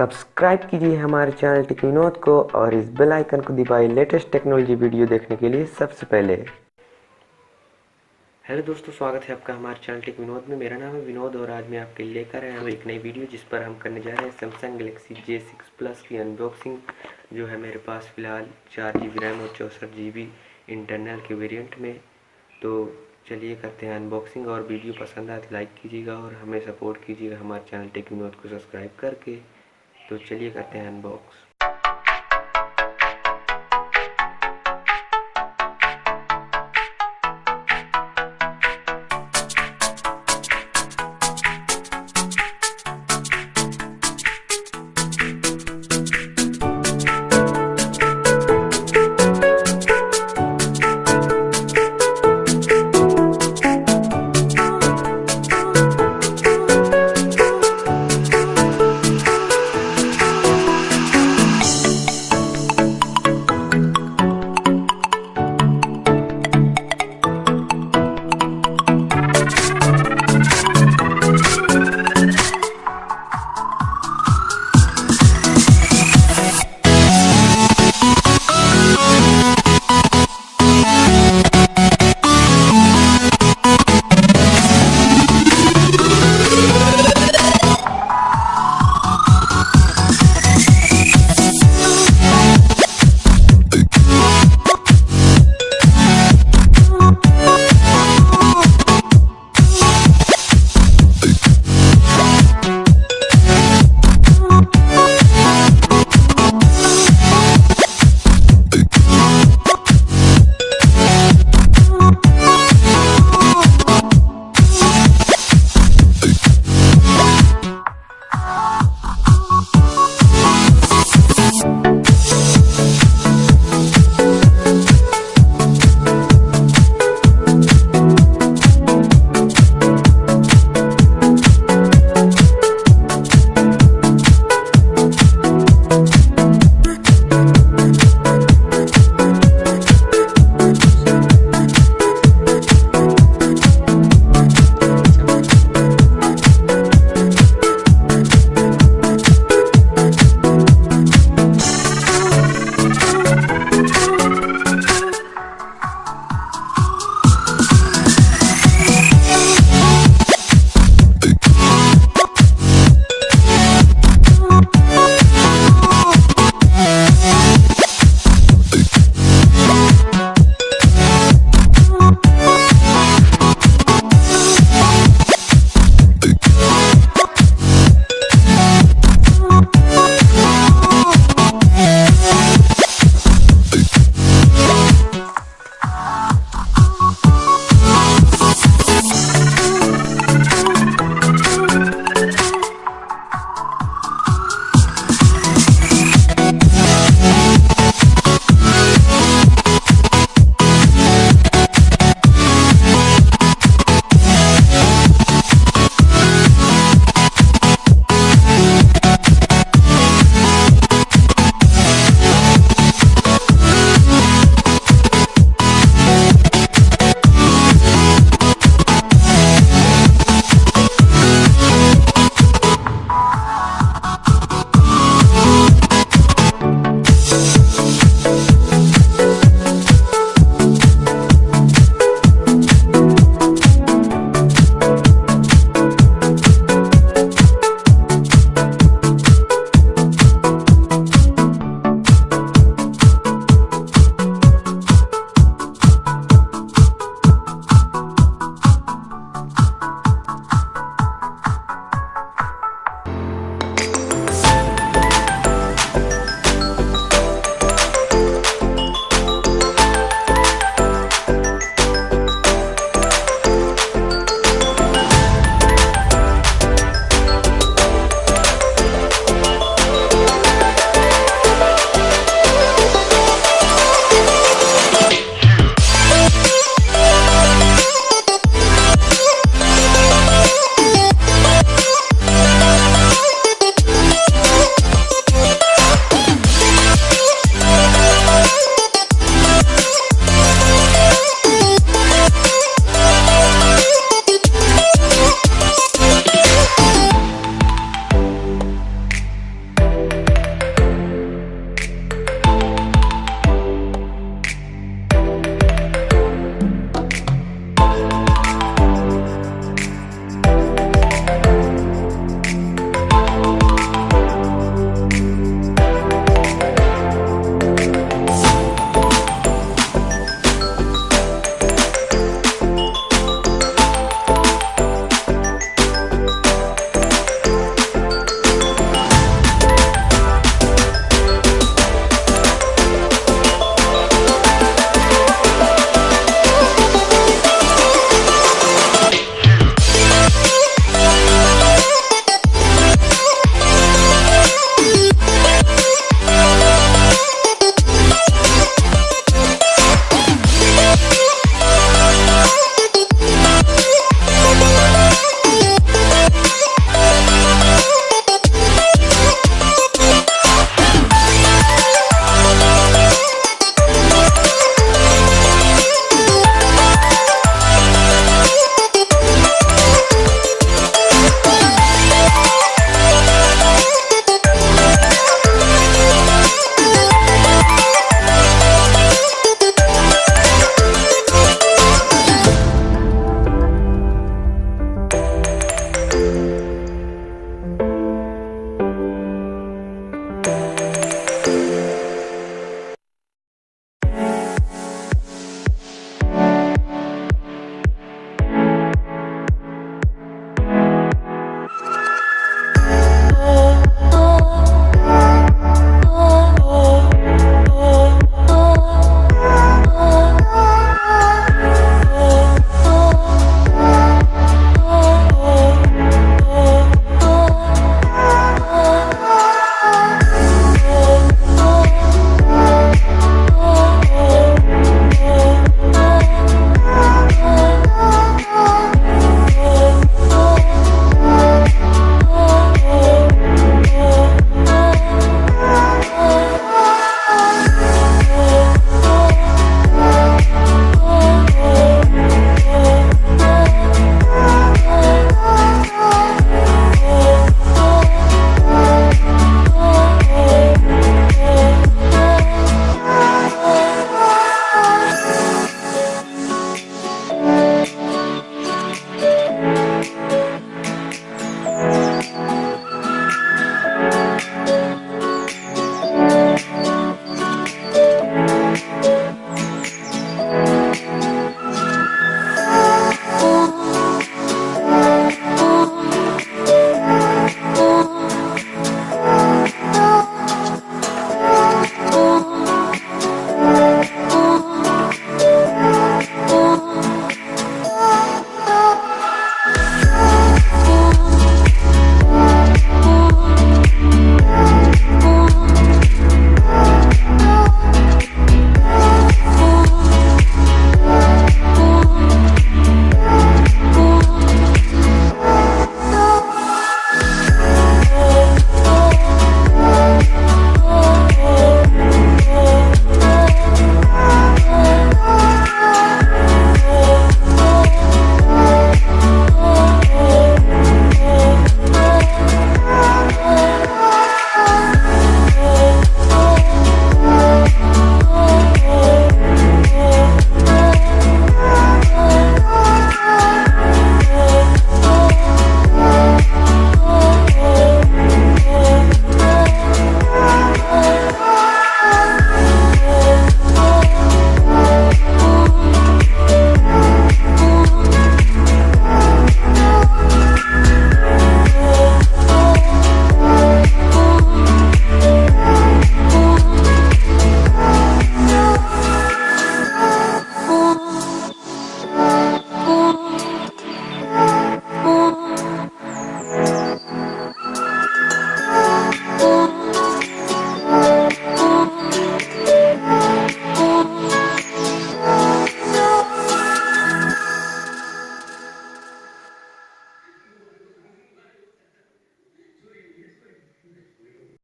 Subscribe कीजिए हमारे channel take Vinod को और इस बेल आइकन को दबाइए लेटेस्ट टेक्नोलॉजी वीडियो देखने के लिए सबसे पहले। हेलो दोस्तों, स्वागत है आपका हमारे चैनल टेक विनोद में। मेरा नाम है विनोद और आज मैं आपके लिए लेकर आया हूँ एक नई वीडियो जिस पर हम करने जा रहे हैं सैमसंग गैलेक्सी J6 प्लस की अनबॉक्सिंग, जो है मेरे पास फ़िलहाल 4 GB रैम और 64 GB इंटरनल के वेरिएंट में। तो चलिए करते हैं अनबॉक्सिंग, और वीडियो पसंद आए तो लाइक कीजिएगा और हमें सपोर्ट कीजिएगा हमारे चैनल टेक विनोद को सब्सक्राइब करके। तो चलिए करते हैं अनबॉक्स।